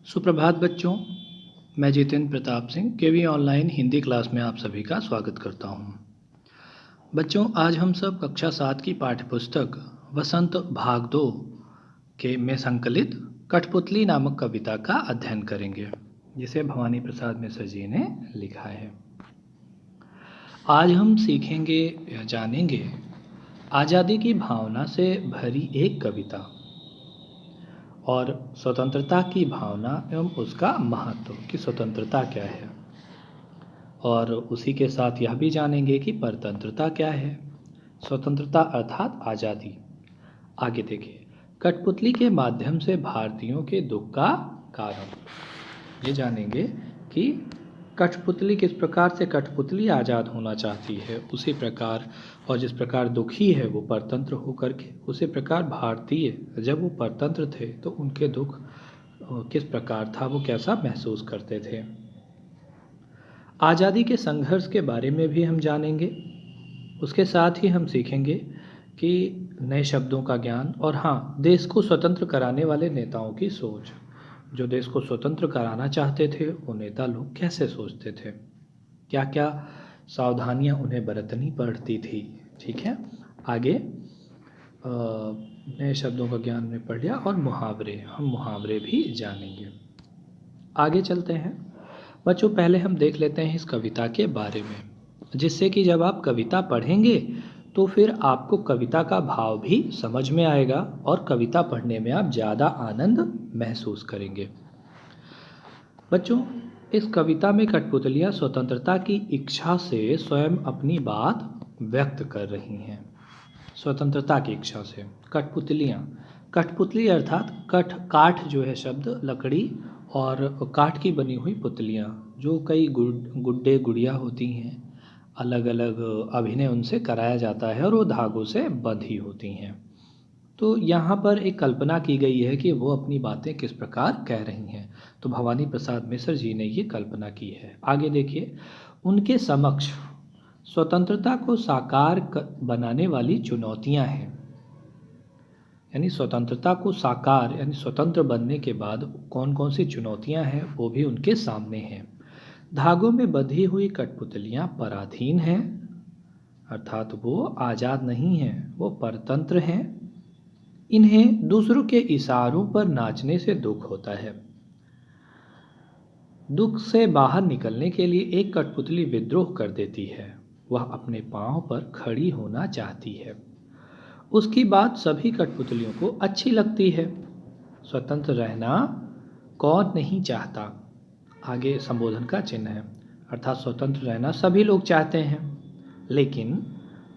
सुप्रभात बच्चों। मैं जितेंद्र प्रताप सिंह केवी ऑनलाइन हिंदी क्लास में आप सभी का स्वागत करता हूं। बच्चों, आज हम सब कक्षा 7 की पाठ्यपुस्तक वसंत भाग 2 के में संकलित कठपुतली नामक कविता का अध्ययन करेंगे, जिसे भवानी प्रसाद मिश्र जी ने लिखा है। आज हम सीखेंगे या जानेंगे आज़ादी की भावना से भरी एक कविता और स्वतंत्रता की भावना एवं उसका महत्व कि स्वतंत्रता क्या है, और उसी के साथ यह भी जानेंगे कि परतंत्रता क्या है। स्वतंत्रता अर्थात आज़ादी। आगे देखिए, कठपुतली के माध्यम से भारतीयों के दुख का कारण। ये जानेंगे कि कठपुतली किस प्रकार से कठपुतली आज़ाद होना चाहती है, उसी प्रकार और जिस प्रकार दुखी है वो परतंत्र होकर के, उसी प्रकार भारतीय जब वो परतंत्र थे तो उनके दुख किस प्रकार था, वो कैसा महसूस करते थे। आज़ादी के संघर्ष के बारे में भी हम जानेंगे। उसके साथ ही हम सीखेंगे कि नए शब्दों का ज्ञान और हाँ, देश को स्वतंत्र कराने वाले नेताओं की सोच। जो देश को स्वतंत्र कराना चाहते थे वो नेता लोग कैसे सोचते थे, क्या क्या सावधानियां उन्हें बरतनी पड़ती थी। ठीक है, आगे नए शब्दों का ज्ञान में पढ़ लिया और हम मुहावरे भी जानेंगे। आगे चलते हैं बच्चों। पहले हम देख लेते हैं इस कविता के बारे में, जिससे कि जब आप कविता पढ़ेंगे तो फिर आपको कविता का भाव भी समझ में आएगा और कविता पढ़ने में आप ज़्यादा आनंद महसूस करेंगे। बच्चों, इस कविता में कठपुतलियाँ स्वतंत्रता की इच्छा से स्वयं अपनी बात व्यक्त कर रही हैं। स्वतंत्रता की इच्छा से कठपुतली अर्थात काठ जो है शब्द, लकड़ी और काठ की बनी हुई पुतलियाँ, जो कई गुड्डे गुड़िया होती हैं, अलग अलग अभिनय उनसे कराया जाता है और वो धागों से बंधी होती हैं। तो यहाँ पर एक कल्पना की गई है कि वो अपनी बातें किस प्रकार कह रही हैं। तो भवानी प्रसाद मिश्र जी ने ये कल्पना की है। आगे देखिए, उनके समक्ष स्वतंत्रता को साकार बनाने वाली चुनौतियाँ हैं। यानी स्वतंत्रता को साकार यानी स्वतंत्र बनने के बाद कौन कौन सी चुनौतियाँ हैं वो भी उनके सामने हैं। धागों में बंधी हुई कठपुतलियाँ पराधीन हैं, अर्थात वो आज़ाद नहीं हैं, वो परतंत्र हैं। इन्हें दूसरों के इशारों पर नाचने से दुख होता है। दुख से बाहर निकलने के लिए एक कठपुतली विद्रोह कर देती है। वह अपने पांव पर खड़ी होना चाहती है। उसकी बात सभी कठपुतलियों को अच्छी लगती है। स्वतंत्र रहना कौन नहीं चाहता, आगे संबोधन का चिन्ह है, अर्थात स्वतंत्र रहना सभी लोग चाहते हैं। लेकिन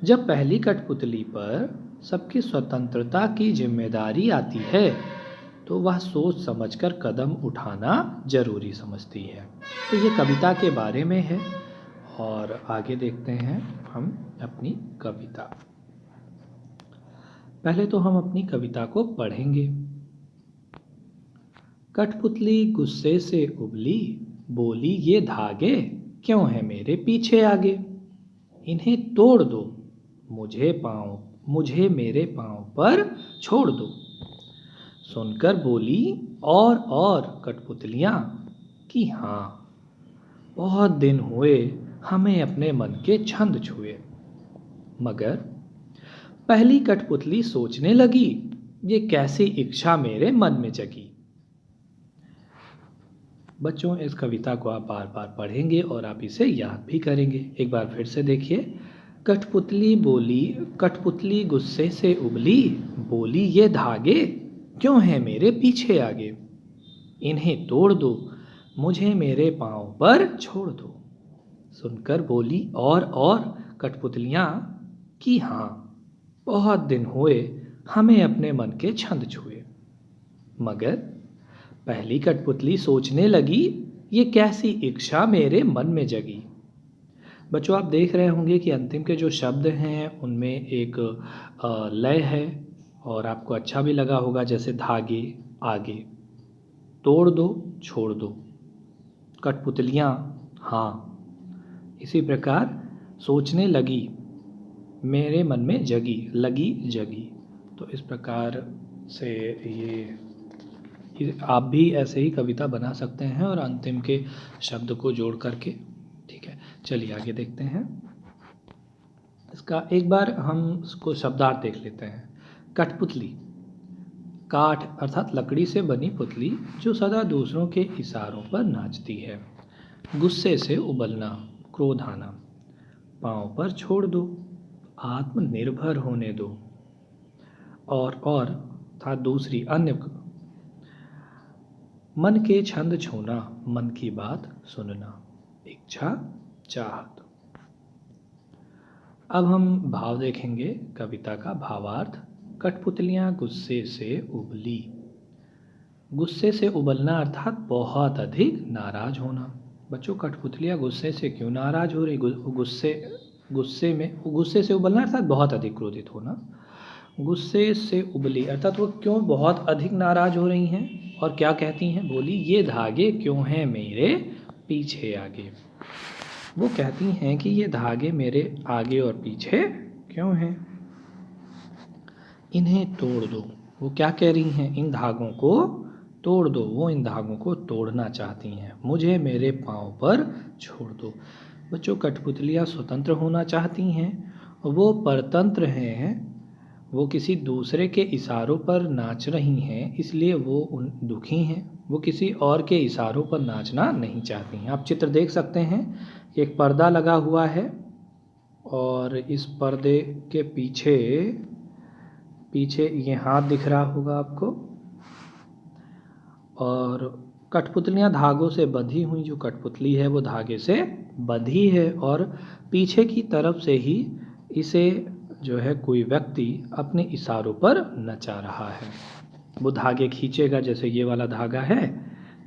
जब पहली कठपुतली पर सबकी स्वतंत्रता की जिम्मेदारी आती है तो वह सोच समझकर कदम उठाना जरूरी समझती है। तो ये कविता के बारे में है और आगे देखते हैं हम अपनी कविता। पहले तो हम अपनी कविता को पढ़ेंगे। कठपुतली गुस्से से उबली, बोली ये धागे क्यों है मेरे पीछे आगे। इन्हें तोड़ दो, मुझे मेरे पाँव पर छोड़ दो। सुनकर बोली और कठपुतलियाँ कि हाँ, बहुत दिन हुए हमें अपने मन के छंद छुए। मगर पहली कठपुतली सोचने लगी, ये कैसी इच्छा मेरे मन में जगी। बच्चों, इस कविता को आप बार बार पढ़ेंगे और आप इसे याद भी करेंगे। एक बार फिर से देखिए। कठपुतली गुस्से से उबली, बोली ये धागे क्यों है मेरे पीछे आगे। इन्हें तोड़ दो, मुझे मेरे पाँव पर छोड़ दो। सुनकर बोली और कठपुतलियाँ कि हाँ, बहुत दिन हुए हमें अपने मन के छंद छुए। मगर पहली कठपुतली सोचने लगी, ये कैसी इच्छा मेरे मन में जगी। बच्चों, आप देख रहे होंगे कि अंतिम के जो शब्द हैं उनमें एक लय है और आपको अच्छा भी लगा होगा, जैसे धागे, आगे, तोड़ दो, छोड़ दो, कठपुतलियाँ, हाँ, इसी प्रकार सोचने लगी, मेरे मन में जगी, लगी जगी। तो इस प्रकार से ये आप भी ऐसे ही कविता बना सकते हैं और अंतिम के शब्द को जोड़ करके। ठीक है, चलिए आगे देखते हैं। इसका एक बार हम इसको शब्दार्थ देख लेते हैं। कठपुतली, काठ अर्थात लकड़ी से बनी पुतली जो सदा दूसरों के इशारों पर नाचती है। गुस्से से उबलना, क्रोध आना, पाँव पर छोड़ दो, आत्मनिर्भर होने दो। और था दूसरी अन्य, मन के छंद छूना, मन की बात सुनना, इच्छा चाहत। अब हम भाव देखेंगे कविता का भावार्थ। कठपुतलियाँ गुस्से से उबली। गुस्से से उबलना अर्थात बहुत अधिक नाराज होना। बच्चों, कठपुतलियाँ गुस्से से क्यों नाराज हो रही? गुस्से से उबलना अर्थात बहुत अधिक क्रोधित होना। गुस्से से उबली अर्थात वो क्यों बहुत अधिक नाराज हो रही हैं और क्या कहती हैं? बोली, ये धागे क्यों हैं मेरे पीछे आगे। वो कहती हैं कि ये धागे मेरे आगे और पीछे क्यों हैं, इन्हें तोड़ दो। वो क्या कह रही हैं? इन धागों को तोड़ दो। वो इन धागों को तोड़ना चाहती हैं। मुझे मेरे पाँव पर छोड़ दो। बच्चों, कठपुतलियाँ स्वतंत्र होना चाहती हैं। वो परतंत्र हैं। वो किसी दूसरे के इशारों पर नाच रही हैं, इसलिए वो दुखी हैं। वो किसी और के इशारों पर नाचना नहीं चाहती हैं। आप चित्र देख सकते हैं, एक पर्दा लगा हुआ है और इस पर्दे के पीछे ये हाथ दिख रहा होगा आपको, और कठपुतलियाँ धागों से बंधी हुई, जो कठपुतली है वो धागे से बंधी है और पीछे की तरफ से ही इसे जो है कोई व्यक्ति अपने इशारों पर नचा रहा है। वो धागे खींचेगा, जैसे ये वाला धागा है,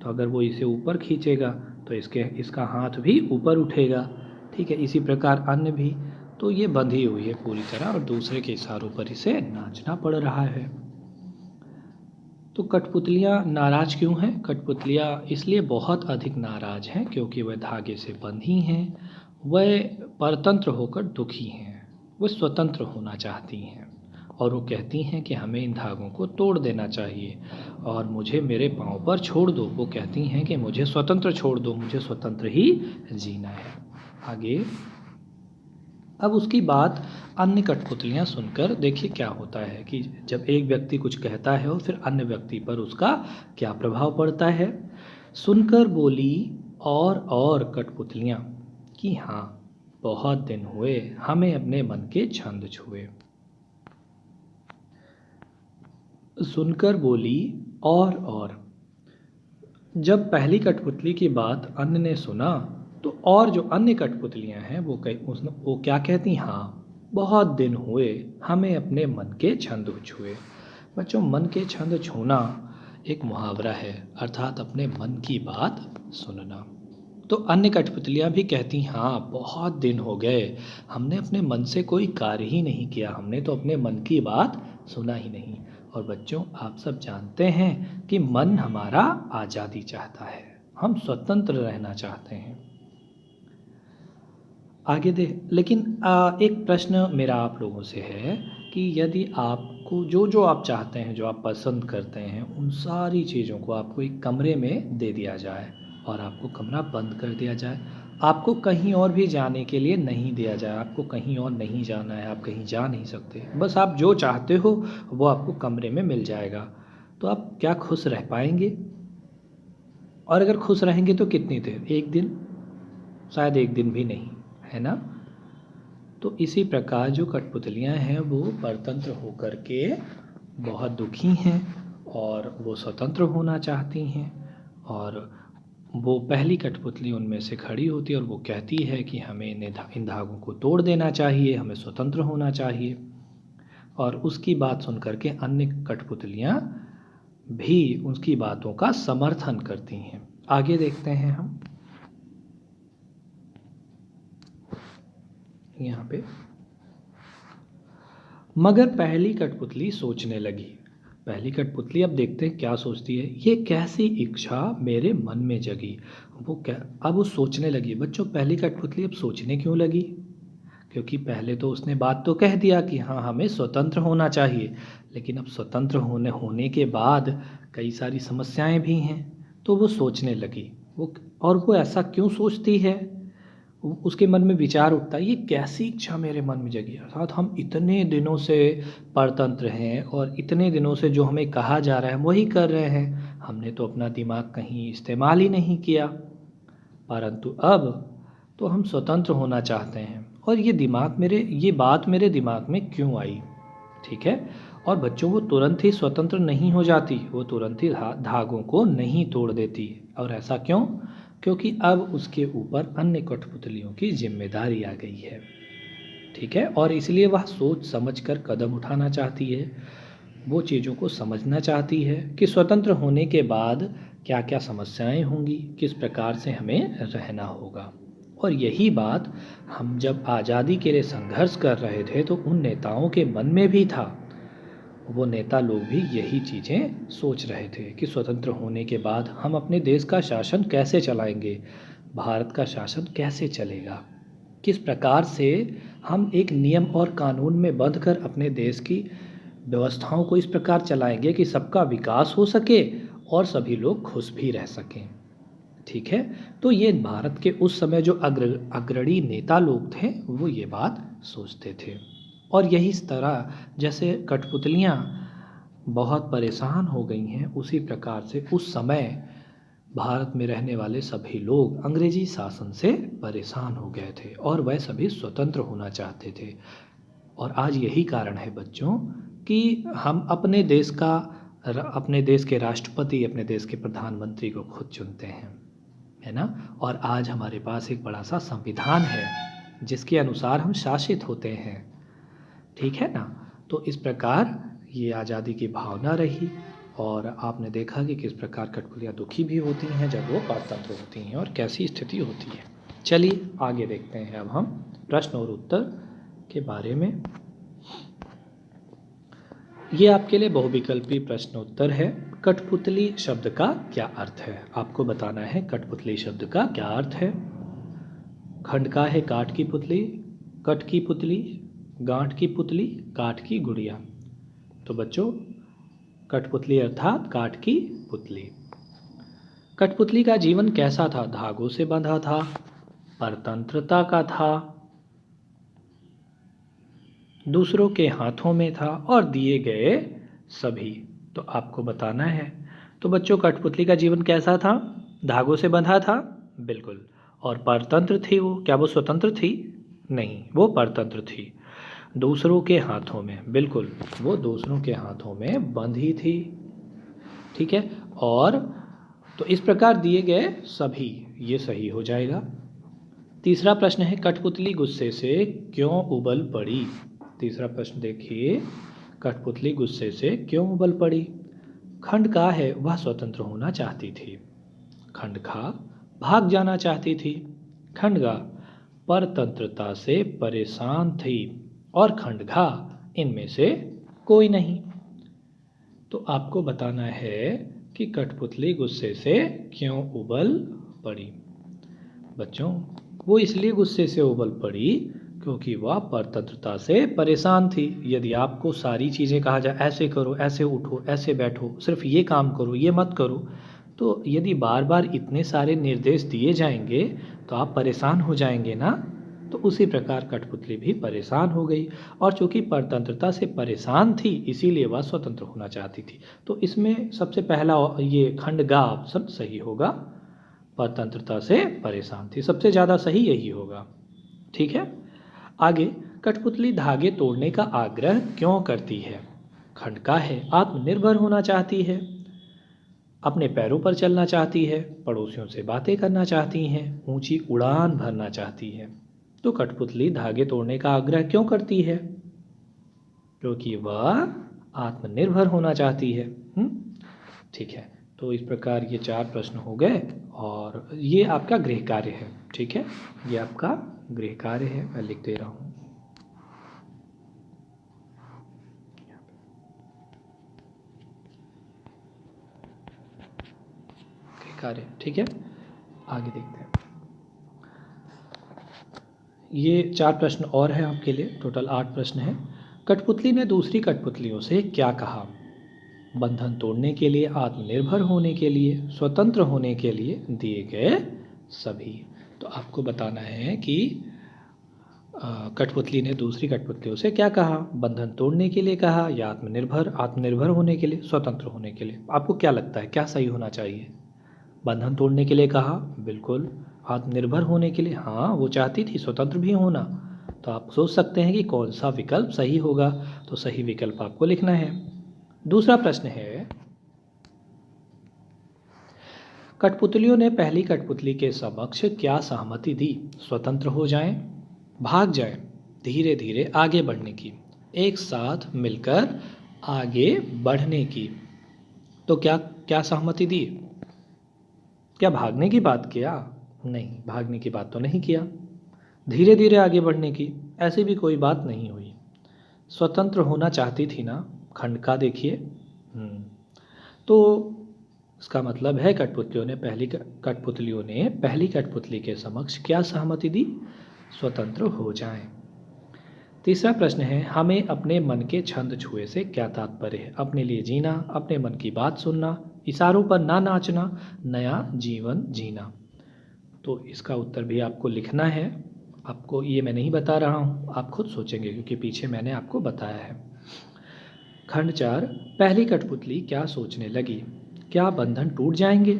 तो अगर वो इसे ऊपर खींचेगा तो इसका हाथ भी ऊपर उठेगा। ठीक है, इसी प्रकार अन्य भी। तो ये बंधी हुई है पूरी तरह और दूसरे के इशारों पर इसे नाचना पड़ रहा है। तो कठपुतलियाँ नाराज क्यों हैं? कठपुतलियाँ इसलिए बहुत अधिक नाराज हैं क्योंकि वह धागे से बंधी हैं। वह परतंत्र होकर दुखी हैं। वह स्वतंत्र होना चाहती हैं और वो कहती हैं कि हमें इन धागों को तोड़ देना चाहिए और मुझे मेरे पाँव पर छोड़ दो। वो कहती हैं कि मुझे स्वतंत्र छोड़ दो, मुझे स्वतंत्र ही जीना है। आगे अब उसकी बात अन्य कठपुतलियाँ सुनकर देखिए क्या होता है कि जब एक व्यक्ति कुछ कहता है और फिर अन्य व्यक्ति पर उसका क्या प्रभाव पड़ता है। सुनकर बोली और कठपुतलियाँ कि हाँ, बहुत दिन हुए हमें अपने मन के छंद छुए। सुनकर बोली और जब पहली कठपुतली की बात अन्य ने सुना तो और जो अन्य कठपुतलियाँ हैं वो क्या कहती? हाँ, बहुत दिन हुए हमें अपने मन के छंद छुए। बच्चों, मन के छंद छूना एक मुहावरा है, अर्थात अपने मन की बात सुनना। तो अन्य कठपुतलियाँ भी कहती, हाँ, बहुत दिन हो गए हमने अपने मन से कोई कार्य ही नहीं किया, हमने तो अपने मन की बात सुना ही नहीं। और बच्चों, आप सब जानते हैं कि मन हमारा आज़ादी चाहता है, हम स्वतंत्र रहना चाहते हैं। आगे लेकिन एक प्रश्न मेरा आप लोगों से है कि यदि आपको जो आप चाहते हैं, जो आप पसंद करते हैं, उन सारी चीज़ों को आपको एक कमरे में दे दिया जाए और आपको कमरा बंद कर दिया जाए, आपको कहीं और भी जाने के लिए नहीं दिया जाए, आपको कहीं और नहीं जाना है, आप कहीं जा नहीं सकते, बस आप जो चाहते हो वो आपको कमरे में मिल जाएगा, तो आप क्या खुश रह पाएंगे? और अगर खुश रहेंगे तो कितनी देर? एक दिन? शायद एक दिन भी नहीं, है ना? तो इसी प्रकार जो कठपुतलियाँ हैं वो परतंत्र होकर के बहुत दुखी हैं और वो स्वतंत्र होना चाहती हैं। और वो पहली कठपुतली उनमें से खड़ी होती है और वो कहती है कि हमें इन धागों को तोड़ देना चाहिए, हमें स्वतंत्र होना चाहिए। और उसकी बात सुन करके अन्य कठपुतलियाँ भी उसकी बातों का समर्थन करती हैं। आगे देखते हैं हम यहाँ पे। मगर पहली कठपुतली सोचने लगी। पहली कठपुतली अब देखते हैं क्या सोचती है। ये कैसी इच्छा मेरे मन में जगी। अब वो सोचने लगी। बच्चों, पहली कठपुतली अब सोचने क्यों लगी? क्योंकि पहले तो उसने बात तो कह दिया कि हाँ, हमें स्वतंत्र होना चाहिए, लेकिन अब स्वतंत्र होने के बाद कई सारी समस्याएं भी हैं। तो वो सोचने लगी, वो ऐसा क्यों सोचती है। उसके मन में विचार उठता है, ये कैसी इच्छा मेरे मन में जगी, अर्थात हम इतने दिनों से परतंत्र हैं और इतने दिनों से जो हमें कहा जा रहा है वही कर रहे हैं, हमने तो अपना दिमाग कहीं इस्तेमाल ही नहीं किया। परंतु अब तो हम स्वतंत्र होना चाहते हैं और ये बात मेरे दिमाग में क्यों आई। ठीक है। और बच्चों, वो तुरंत ही स्वतंत्र नहीं हो जाती, वो तुरंत ही धागों को नहीं तोड़ देती। और ऐसा क्यों? क्योंकि अब उसके ऊपर अन्य कठपुतलियों की जिम्मेदारी आ गई है। ठीक है। और इसलिए वह सोच समझ कर कदम उठाना चाहती है, वो चीज़ों को समझना चाहती है कि स्वतंत्र होने के बाद क्या क्या समस्याएं होंगी, किस प्रकार से हमें रहना होगा। और यही बात हम जब आज़ादी के लिए संघर्ष कर रहे थे तो उन नेताओं के मन में भी था। वो नेता लोग भी यही चीज़ें सोच रहे थे कि स्वतंत्र होने के बाद हम अपने देश का शासन कैसे चलाएंगे, भारत का शासन कैसे चलेगा, किस प्रकार से हम एक नियम और कानून में बंध कर अपने देश की व्यवस्थाओं को इस प्रकार चलाएंगे कि सबका विकास हो सके और सभी लोग खुश भी रह सकें। ठीक है। तो ये भारत के उस समय जो अग्रणी नेता लोग थे वो ये बात सोचते थे। और यही इस तरह जैसे कठपुतलियाँ बहुत परेशान हो गई हैं, उसी प्रकार से उस समय भारत में रहने वाले सभी लोग अंग्रेजी शासन से परेशान हो गए थे और वह सभी स्वतंत्र होना चाहते थे। और आज यही कारण है बच्चों कि हम अपने देश के राष्ट्रपति, अपने देश के प्रधानमंत्री को खुद चुनते हैं, है ना। और आज हमारे पास एक बड़ा सा संविधान है जिसके अनुसार हम शासित होते हैं। ठीक है ना। तो इस प्रकार ये आज़ादी की भावना रही और आपने देखा कि किस प्रकार कठपुतलियाँ दुखी भी होती हैं जब वो परतंत्र होती हैं और कैसी स्थिति होती है। चलिए आगे देखते हैं अब हम प्रश्न और उत्तर के बारे में। ये आपके लिए बहुविकल्पी प्रश्न उत्तर है। कठपुतली शब्द का क्या अर्थ है? आपको बताना है कठपुतली शब्द का क्या अर्थ है। खंड का है काठ की पुतली, कठ की पुतली, गांठ की पुतली, काठ की गुड़िया। तो बच्चों, कठपुतली अर्थात काठ की पुतली। कठपुतली का जीवन कैसा था? धागों से बंधा था, परतंत्रता का था, दूसरों के हाथों में था और दिए गए सभी। तो आपको बताना है। तो बच्चों, कठपुतली का जीवन कैसा था? धागों से बंधा था, बिल्कुल। और परतंत्र थी वो, क्या वो स्वतंत्र थी? नहीं, वो परतंत्र थी। दूसरों के हाथों में, बिल्कुल, वो दूसरों के हाथों में बंधी थी। ठीक है। और तो इस प्रकार दिए गए सभी, ये सही हो जाएगा। तीसरा प्रश्न है, कठपुतली गुस्से से क्यों उबल पड़ी? तीसरा प्रश्न देखिए, कठपुतली गुस्से से क्यों उबल पड़ी? खंड का है वह स्वतंत्र होना चाहती थी, खंड खा भाग जाना चाहती थी, खंड गा परतंत्रता से परेशान थी और खंड घा इनमें से कोई नहीं। तो आपको बताना है कि कठपुतली गुस्से से क्यों उबल पड़ी। बच्चों, वो इसलिए गुस्से से उबल पड़ी क्योंकि वह परतंत्रता से परेशान थी। यदि आपको सारी चीज़ें कहा जाए, ऐसे करो, ऐसे उठो, ऐसे बैठो, सिर्फ ये काम करो, ये मत करो, तो यदि बार बार इतने सारे निर्देश दिए जाएंगे तो आप परेशान हो जाएंगे ना। तो उसी प्रकार कठपुतली भी परेशान हो गई और चूंकि परतंत्रता से परेशान थी इसीलिए वह स्वतंत्र होना चाहती थी। तो इसमें सबसे पहला ये खंड गा ऑप्शन सही होगा, परतंत्रता से परेशान थी, सबसे ज़्यादा सही यही होगा। ठीक है। आगे, कठपुतली धागे तोड़ने का आग्रह क्यों करती है? खंड का है आत्मनिर्भर होना चाहती है, अपने पैरों पर चलना चाहती है, पड़ोसियों से बातें करना चाहती हैं, ऊंची उड़ान भरना चाहती है। तो कठपुतली धागे तोड़ने का आग्रह क्यों करती है? क्योंकि वह आत्मनिर्भर होना चाहती है। ठीक है। तो इस प्रकार ये 4 प्रश्न हो गए और ये आपका गृह कार्य है। ठीक है, ये आपका गृह कार्य है, मैं लिख दे रहा हूँ। गृह कार्य, ठीक है। आगे देखते हैं। ये 4 प्रश्न और हैं आपके लिए, टोटल 8 प्रश्न हैं। कठपुतली ने दूसरी कठपुतलियों से क्या कहा? बंधन तोड़ने के लिए, आत्मनिर्भर होने के लिए, स्वतंत्र होने के लिए, दिए गए सभी। तो आपको बताना है कि कठपुतली ने दूसरी कठपुतलियों से क्या कहा? बंधन तोड़ने के लिए कहा या आत्मनिर्भर होने के लिए, स्वतंत्र होने के लिए। आपको क्या लगता है क्या सही होना चाहिए? बंधन तोड़ने के लिए कहा, बिल्कुल। आत्मनिर्भर होने के लिए, हाँ वो चाहती थी स्वतंत्र भी होना। तो आप सोच सकते हैं कि कौन सा विकल्प सही होगा। तो सही विकल्प आपको लिखना है। दूसरा प्रश्न है, कठपुतलियों ने पहली कठपुतली के समक्ष क्या सहमति दी? स्वतंत्र हो जाएं, भाग जाएं, धीरे धीरे आगे बढ़ने की, एक साथ मिलकर आगे बढ़ने की। तो क्या क्या सहमति दी? क्या भागने की बात किया? नहीं, भागने की बात तो नहीं किया। धीरे धीरे आगे बढ़ने की, ऐसी भी कोई बात नहीं हुई। स्वतंत्र होना चाहती थी ना, खंड का देखिए। तो इसका मतलब है कठपुतलियों ने पहली कठपुतली के समक्ष क्या सहमति दी? स्वतंत्र हो जाएं। तीसरा प्रश्न है, हमें अपने मन के छंद छुए से क्या तात्पर्य है? अपने लिए जीना, अपने मन की बात सुनना, इशारों पर ना नाचना, नया जीवन जीना। तो इसका उत्तर भी आपको लिखना है। आपको ये मैं नहीं बता रहा हूँ, आप खुद सोचेंगे क्योंकि पीछे मैंने आपको बताया है। खंड 4, पहली कठपुतली क्या सोचने लगी? क्या बंधन टूट जाएंगे?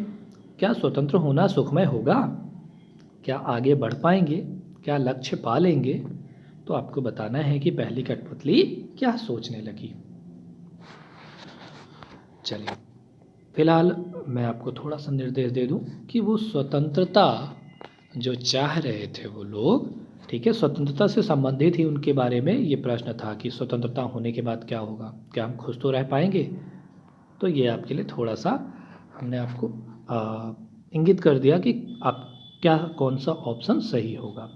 क्या स्वतंत्र होना सुखमय होगा? क्या आगे बढ़ पाएंगे? क्या लक्ष्य पा लेंगे? तो आपको बताना है कि पहली कठपुतली क्या सोचने लगी। चलिए, फिलहाल मैं आपको थोड़ा सा निर्देश दे दूं कि वो स्वतंत्रता जो चाह रहे थे वो लोग, ठीक है, स्वतंत्रता से संबंधित ही उनके बारे में ये प्रश्न था कि स्वतंत्रता होने के बाद क्या होगा, क्या हम खुश तो रह पाएंगे। तो ये आपके लिए थोड़ा सा हमने आपको इंगित कर दिया कि आप क्या कौन सा ऑप्शन सही होगा।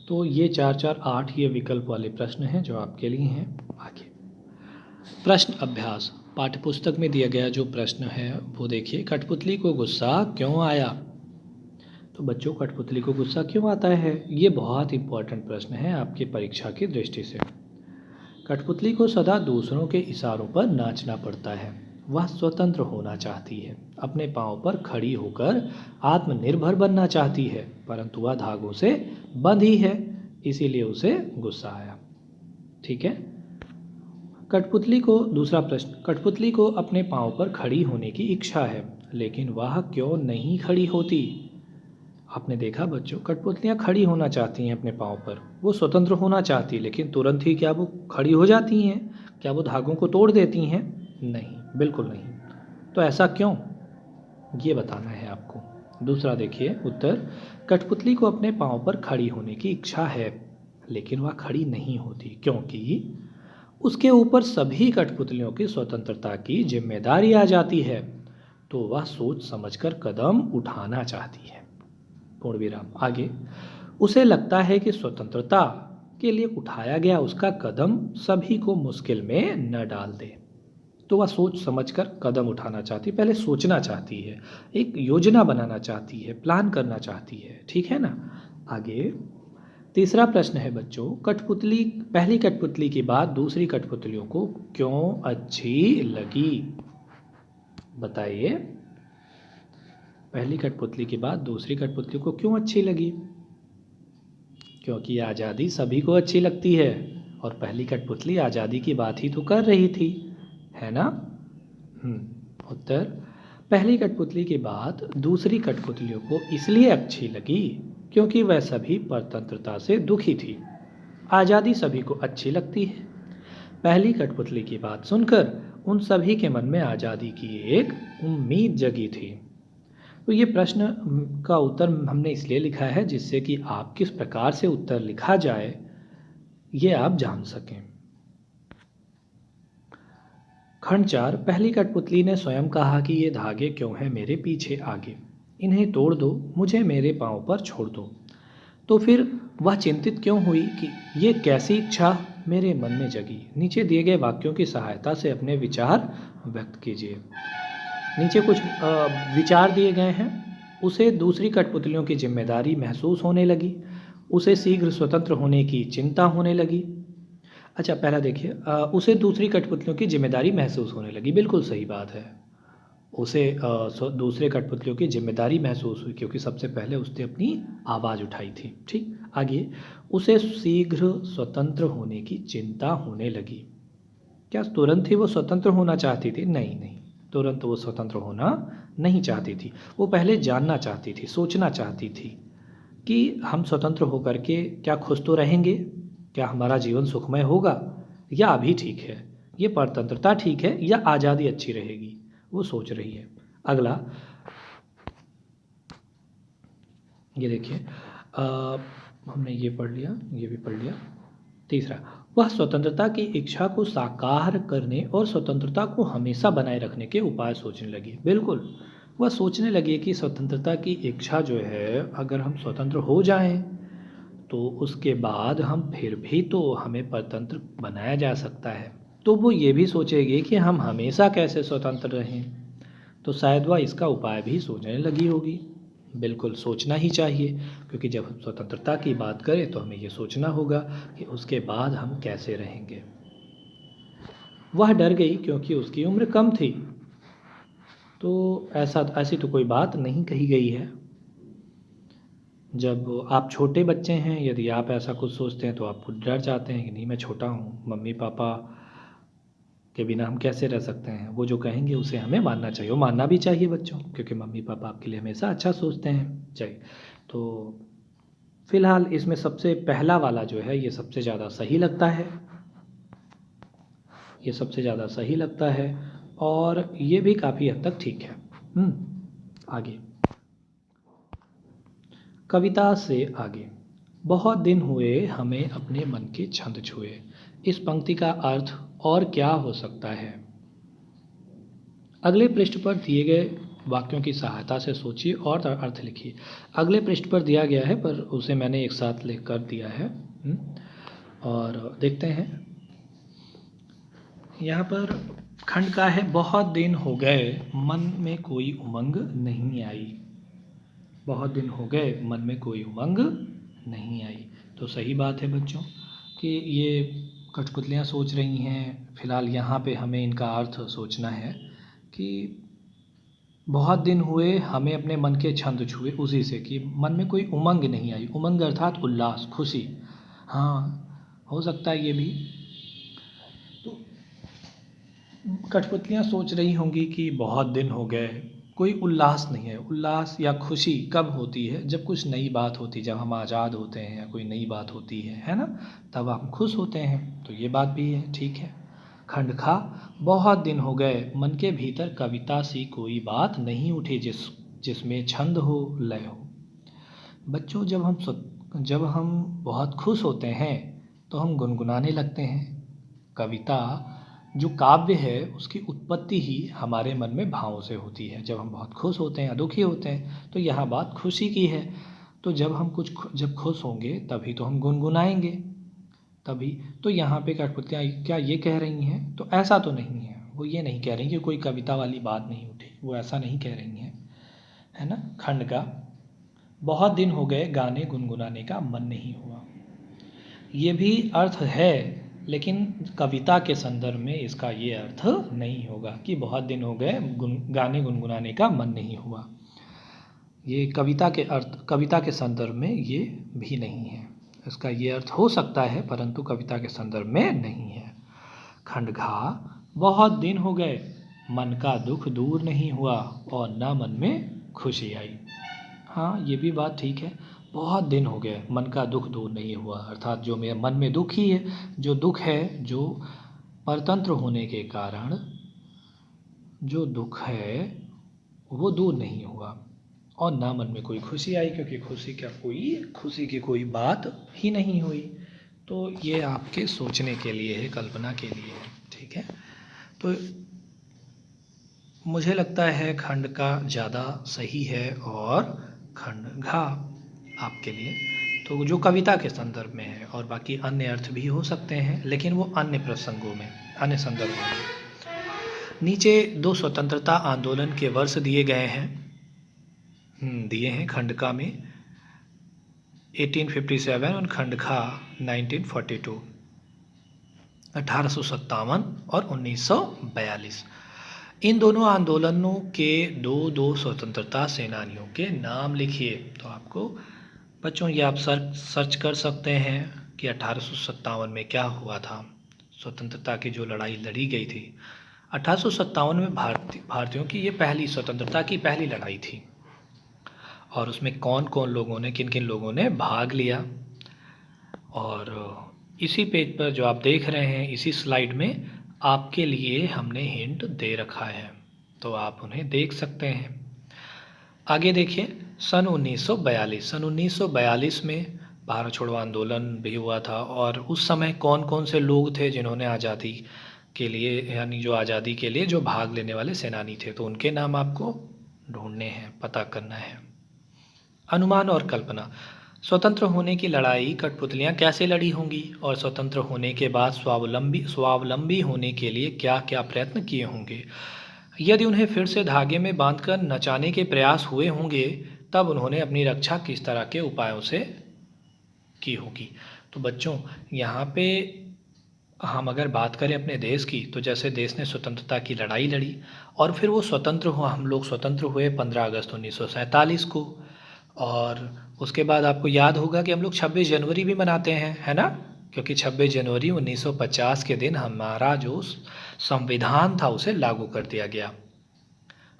तो ये 4, 4, 8 ये विकल्प वाले प्रश्न हैं जो आपके लिए हैं। आगे प्रश्न अभ्यास, पाठ्यपुस्तक में दिया गया जो प्रश्न है वो देखिए, कठपुतली को गुस्सा क्यों आया? तो बच्चों, कठपुतली को गुस्सा क्यों आता है? ये बहुत इंपॉर्टेंट प्रश्न है आपकी परीक्षा की दृष्टि से। कठपुतली को सदा दूसरों के इशारों पर नाचना पड़ता है। वह स्वतंत्र होना चाहती है, अपने पाँव पर खड़ी होकर आत्मनिर्भर बनना चाहती है, परंतु वह धागों से बंधी है, इसीलिए उसे गुस्सा आया। ठीक है। दूसरा प्रश्न, कठपुतली को अपने पाँव पर खड़ी होने की इच्छा है, लेकिन वह क्यों नहीं खड़ी होती? आपने देखा बच्चों, कठपुतलियाँ खड़ी होना चाहती हैं अपने पाँव पर, वो स्वतंत्र होना चाहती, लेकिन तुरंत ही क्या वो खड़ी हो जाती हैं? क्या वो धागों को तोड़ देती हैं? नहीं, बिल्कुल नहीं। तो ऐसा क्यों, ये बताना है आपको। दूसरा देखिए उत्तर, कठपुतली को अपने पाँव पर खड़ी होने की इच्छा है, लेकिन वह खड़ी नहीं होती क्योंकि उसके ऊपर सभी कठपुतलियों की स्वतंत्रता की जिम्मेदारी आ जाती है, तो वह सोच समझकर कदम उठाना चाहती है। पूर्ण विराम। आगे, उसे लगता है कि स्वतंत्रता के लिए उठाया गया उसका कदम सभी को मुश्किल में न डाल दे, तो वह सोच समझकर कदम उठाना चाहती है, पहले सोचना चाहती है, एक योजना बनाना चाहती है, प्लान करना चाहती है। ठीक है ना। आगे तीसरा प्रश्न है बच्चों, पहली कठपुतली के बाद दूसरी कठपुतलियों को क्यों अच्छी लगी? बताइए, पहली कठपुतली के बाद दूसरी कठपुतली को क्यों अच्छी लगी? क्योंकि आज़ादी सभी को अच्छी लगती है और पहली कठपुतली आज़ादी की बात ही तो कर रही थी, है ना। उत्तर, पहली कठपुतली के बाद दूसरी कठपुतलियों को इसलिए अच्छी लगी क्योंकि वह सभी परतंत्रता से दुखी थी। आज़ादी सभी को अच्छी लगती है। पहली कठपुतली की बात सुनकर उन सभी के मन में आज़ादी की एक उम्मीद जगी थी। तो ये प्रश्न का उत्तर हमने इसलिए लिखा है जिससे कि आप किस प्रकार से उत्तर लिखा जाए ये आप जान सकें। खंड 4, पहली कठपुतली ने स्वयं कहा कि ये धागे क्यों हैं मेरे पीछे आगे, इन्हें तोड़ दो, मुझे मेरे पाँव पर छोड़ दो। तो फिर वह चिंतित क्यों हुई कि ये कैसी इच्छा मेरे मन में जगी? नीचे दिए गए वाक्यों की सहायता से अपने विचार व्यक्त कीजिए। नीचे कुछ विचार दिए गए हैं। उसे दूसरी कठपुतलियों की जिम्मेदारी महसूस होने लगी, उसे शीघ्र स्वतंत्र होने की चिंता होने लगी, अच्छा, पहला देखिए, उसे दूसरी कठपुतलियों की जिम्मेदारी महसूस होने लगी। बिल्कुल सही बात है। उसे दूसरे कठपुतलियों की जिम्मेदारी महसूस हुई क्योंकि सबसे पहले उसने अपनी आवाज़ उठाई थी। ठीक, आगे, उसे शीघ्र स्वतंत्र होने की चिंता होने लगी। क्या तुरंत ही वो स्वतंत्र होना चाहती थी? नहीं, नहीं, तुरंत वो स्वतंत्र होना नहीं चाहती थी। वो पहले जानना चाहती थी, सोचना चाहती थी कि हम स्वतंत्र होकर के क्या खुश तो रहेंगे? क्या हमारा जीवन सुखमय होगा? या अभी ठीक है, ये परतंत्रता ठीक है या आज़ादी अच्छी रहेगी? वो सोच रही है। अगला, ये देखिए, हमने ये पढ़ लिया, ये भी पढ़ लिया। तीसरा, वह स्वतंत्रता की इच्छा को साकार करने और स्वतंत्रता को हमेशा बनाए रखने के उपाय सोचने लगी। बिल्कुल, वह सोचने लगी कि स्वतंत्रता की इच्छा जो है, अगर हम स्वतंत्र हो जाएं तो उसके बाद हम फिर भी तो हमें परतंत्र बनाया जा सकता है। तो वो ये भी सोचेगी कि हम हमेशा कैसे स्वतंत्र रहें। तो शायद वह इसका उपाय भी सोचने लगी होगी। बिल्कुल सोचना ही चाहिए, क्योंकि जब हम स्वतंत्रता की बात करें तो हमें ये सोचना होगा कि उसके बाद हम कैसे रहेंगे। वह डर गई क्योंकि उसकी उम्र कम थी। तो ऐसी तो कोई बात नहीं कही गई है। जब आप छोटे बच्चे हैं, यदि आप ऐसा कुछ सोचते हैं तो आप खुद डर जाते हैं कि नहीं, मैं छोटा हूँ, मम्मी पापा के बिना हम कैसे रह सकते हैं। वो जो कहेंगे उसे हमें मानना चाहिए, वो मानना भी चाहिए बच्चों, क्योंकि मम्मी पापा आपके लिए हमेशा अच्छा सोचते हैं। चाहिए तो फ़िलहाल इसमें सबसे पहला वाला जो है ये सबसे ज़्यादा सही लगता है, ये सबसे ज़्यादा सही लगता है और ये भी काफ़ी हद तक ठीक है। आगे, कविता से आगे, बहुत दिन हुए हमें अपने मन के छंद छुए। इस पंक्ति का अर्थ और क्या हो सकता है? अगले पृष्ठ पर दिए गए वाक्यों की सहायता से सोचिए और अर्थ लिखिए। अगले पृष्ठ पर दिया गया है पर उसे मैंने एक साथ लिख कर दिया है। और देखते हैं, यहाँ पर खंड का है, बहुत दिन हो गए मन में कोई उमंग नहीं आई। बहुत दिन हो गए मन में कोई उमंग नहीं आई। तो सही बात है बच्चों कि ये कठपुतलियाँ सोच रही हैं। फ़िलहाल यहाँ पे हमें इनका अर्थ सोचना है कि बहुत दिन हुए हमें अपने मन के छंद छुए, उसी से कि मन में कोई उमंग नहीं आई। उमंग अर्थात उल्लास, खुशी। हाँ, हो सकता है ये भी। तो कठपुतलियाँ सोच रही होंगी कि बहुत दिन हो गए, कोई उल्लास नहीं है। उल्लास या खुशी कब होती है? जब कुछ नई बात होती है, जब हम आज़ाद होते हैं या कोई नई बात होती है ना? तब हम खुश होते हैं। तो ये बात भी है, ठीक है। खंड खा, बहुत दिन हो गए मन के भीतर कविता सी कोई बात नहीं उठी जिसमें छंद हो, लय हो। बच्चों, जब हम बहुत खुश होते हैं तो हम गुनगुनाने लगते हैं। कविता जो काव्य है उसकी उत्पत्ति ही हमारे मन में भावों से होती है। जब हम बहुत खुश होते हैं या दुखी होते हैं तो यह बात खुशी की है। तो जब खुश होंगे तभी तो हम गुनगुनाएंगे। तभी तो यहाँ पे कठपुतलियाँ क्या ये कह रही हैं? तो ऐसा तो नहीं है। वो ये नहीं कह रही कि कोई कविता वाली बात नहीं उठी, वो ऐसा नहीं कह रही हैं, है ना। खंड का, बहुत दिन हो गए गाने गुनगुनाने का मन नहीं हुआ। ये भी अर्थ है, लेकिन कविता के संदर्भ में इसका ये अर्थ नहीं होगा कि बहुत दिन हो गए गाने गुनगुनाने का मन नहीं हुआ। ये कविता के संदर्भ में ये भी नहीं है। इसका ये अर्थ हो सकता है परंतु कविता के संदर्भ में नहीं है। खंड घा, बहुत दिन हो गए मन का दुख दूर नहीं हुआ और ना मन में खुशी आई। हाँ, ये भी बात ठीक है। बहुत दिन हो गए मन का दुख दूर नहीं हुआ, अर्थात जो मेरे मन में दुख ही है, जो दुख है, जो परतंत्र होने के कारण जो दुख है वो दूर नहीं हुआ और ना मन में कोई खुशी आई, क्योंकि खुशी की कोई बात ही नहीं हुई। तो ये आपके सोचने के लिए है, कल्पना के लिए है, ठीक है। तो मुझे लगता है खंड का ज़्यादा सही है और खंड घा आपके लिए, तो जो कविता के संदर्भ में है, और बाकी अन्य अर्थ भी हो सकते हैं लेकिन वो अन्य प्रसंगों में, अन्य संदर्भों में। नीचे दो स्वतंत्रता आंदोलन के वर्ष दिए गए हैं, दिए हैं खंडका में 1857 और खंडखा 1942। 1857 और 1942। इन दोनों आंदोलनों के दो स्वतंत्रता सेनानियों के नाम लिखिए। तो आपको बच्चों ये आप सर्च कर सकते हैं कि 1857 में क्या हुआ था। स्वतंत्रता की जो लड़ाई लड़ी गई थी 1857 में भारतीयों की ये पहली स्वतंत्रता की पहली लड़ाई थी। और उसमें कौन कौन लोगों ने किन किन लोगों ने भाग लिया, और इसी पेज पर जो आप देख रहे हैं इसी स्लाइड में आपके लिए हमने हिंट दे रखा है, तो आप उन्हें देख सकते हैं। आगे देखिए, सन 1942 में भारत छोड़ो आंदोलन भी हुआ था। और उस समय कौन कौन से लोग थे जिन्होंने आज़ादी के लिए, यानी जो आज़ादी के लिए जो भाग लेने वाले सेनानी थे, तो उनके नाम आपको ढूंढने हैं, पता करना है। अनुमान और कल्पना। स्वतंत्र होने की लड़ाई कठपुतलियाँ कैसे लड़ी होंगी, और स्वतंत्र होने के बाद स्वावलंबी होने के लिए क्या क्या प्रयत्न किए होंगे। यदि उन्हें फिर से धागे में बांधकर नचाने के प्रयास हुए होंगे, तब उन्होंने अपनी रक्षा किस तरह के उपायों से की होगी। तो बच्चों यहाँ पे हम अगर बात करें अपने देश की, तो जैसे देश ने स्वतंत्रता की लड़ाई लड़ी और फिर वो स्वतंत्र हुआ, हम लोग स्वतंत्र हुए 15 अगस्त 1947 को। और उसके बाद आपको याद होगा कि हम लोग 26 जनवरी भी मनाते हैं, है ना, क्योंकि 26 जनवरी 1950 के दिन हमारा जो संविधान था उसे लागू कर दिया गया।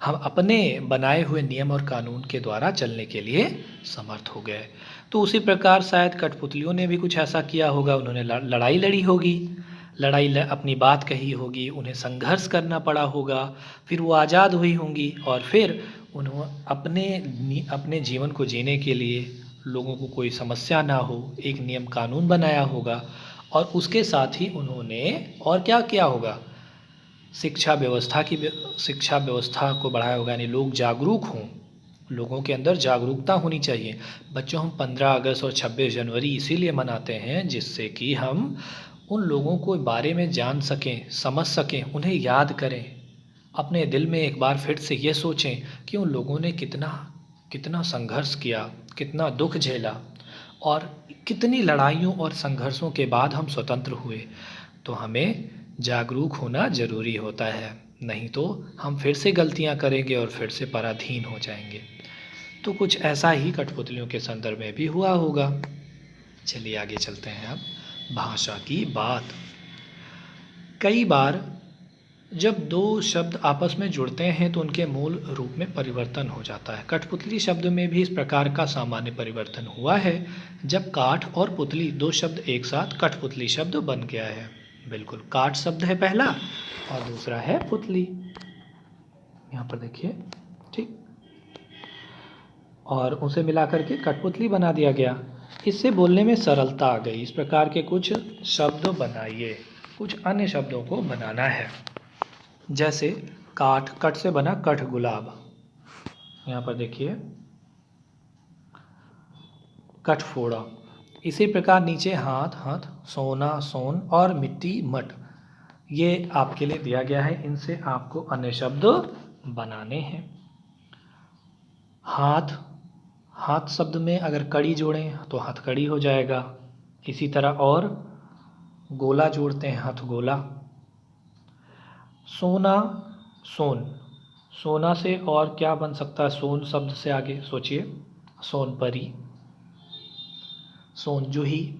हम अपने बनाए हुए नियम और कानून के द्वारा चलने के लिए समर्थ हो गए। तो उसी प्रकार शायद कठपुतलियों ने भी कुछ ऐसा किया होगा, उन्होंने लड़ाई लड़ी होगी, अपनी बात कही होगी, उन्हें संघर्ष करना पड़ा होगा, फिर वो आज़ाद हुई होंगी और फिर उन्होंने अपने जीवन को जीने के लिए, लोगों को कोई समस्या ना हो, एक नियम कानून बनाया होगा। और उसके साथ ही उन्होंने और क्या किया होगा, शिक्षा व्यवस्था को बढ़ाया होगा, यानी लोग जागरूक हों, लोगों के अंदर जागरूकता होनी चाहिए। बच्चों, हम 15 अगस्त और 26 जनवरी इसीलिए मनाते हैं जिससे कि हम उन लोगों को बारे में जान सकें, समझ सकें, उन्हें याद करें, अपने दिल में एक बार फिर से ये सोचें कि उन लोगों ने कितना संघर्ष किया, कितना दुख झेला और कितनी लड़ाइयों और संघर्षों के बाद हम स्वतंत्र हुए। तो हमें जागरूक होना ज़रूरी होता है, नहीं तो हम फिर से गलतियां करेंगे और फिर से पराधीन हो जाएंगे। तो कुछ ऐसा ही कठपुतलियों के संदर्भ में भी हुआ होगा। चलिए आगे चलते हैं। अब भाषा की बात। कई बार जब दो शब्द आपस में जुड़ते हैं तो उनके मूल रूप में परिवर्तन हो जाता है। कठपुतली शब्द में भी इस प्रकार का सामान्य परिवर्तन हुआ है जब काठ और पुतली दो शब्द एक साथ कठपुतली शब्द बन गया है। बिल्कुल, काठ शब्द है पहला और दूसरा है पुतली, यहाँ पर देखिए, ठीक, और उसे मिलाकर के कठपुतली बना दिया गया। इससे बोलने में सरलता आ गई। इस प्रकार के कुछ शब्द बनाइए, कुछ अन्य शब्दों को बनाना है। जैसे काठ, कठ से बना कठ गुलाब, यहाँ पर देखिए, कठफोड़ा। इसी प्रकार नीचे हाथ, हाथ, सोना, सोन और मिट्टी, मट, ये आपके लिए दिया गया है। इनसे आपको अन्य शब्द बनाने हैं। हाथ, हाथ शब्द में अगर कड़ी जोड़ें तो हथकड़ी हो जाएगा। इसी तरह और गोला जोड़ते हैं, हथगोला। सोना, सोन, सोना से और क्या बन सकता है, सोन शब्द से आगे सोचिए, सोनपरी, सोनजूही,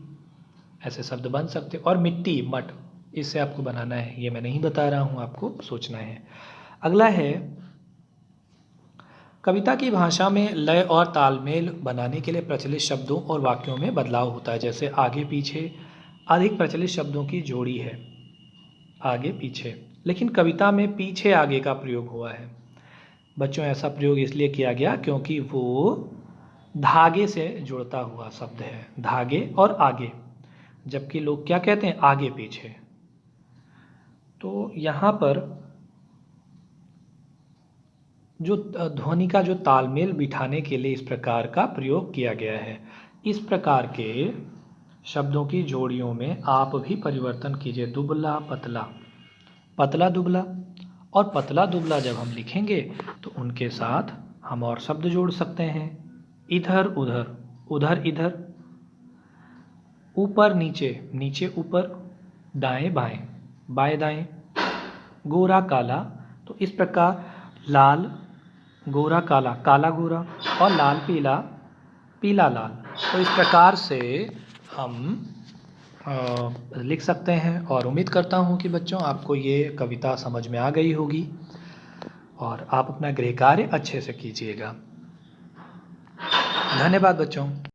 ऐसे शब्द बन सकते। और मिट्टी, मट, इससे आपको बनाना है, ये मैं नहीं बता रहा हूँ, आपको सोचना है। अगला है, कविता की भाषा में लय और तालमेल बनाने के लिए प्रचलित शब्दों और वाक्यों में बदलाव होता है। जैसे आगे पीछे अधिक प्रचलित शब्दों की जोड़ी है, आगे पीछे, लेकिन कविता में पीछे आगे का प्रयोग हुआ है। बच्चों, ऐसा प्रयोग इसलिए किया गया क्योंकि वो धागे से जुड़ता हुआ शब्द है, धागे और आगे, जबकि लोग क्या कहते हैं, आगे पीछे। तो यहाँ पर जो ध्वनि का जो तालमेल बिठाने के लिए इस प्रकार का प्रयोग किया गया है। इस प्रकार के शब्दों की जोड़ियों में आप भी परिवर्तन कीजिए। दुबला पतला, पतला दुबला, और पतला दुबला जब हम लिखेंगे तो उनके साथ हम और शब्द जोड़ सकते हैं। इधर उधर, उधर इधर, ऊपर नीचे, नीचे ऊपर, दाएं बाएं, बाएं दाएं। गोरा काला, तो इस प्रकार लाल गोरा काला, काला गोरा, और लाल पीला, पीला लाल। तो इस प्रकार से हम लिख सकते हैं। और उम्मीद करता हूँ कि बच्चों आपको ये कविता समझ में आ गई होगी और आप अपना गृह कार्य अच्छे से कीजिएगा। धन्यवाद बच्चों।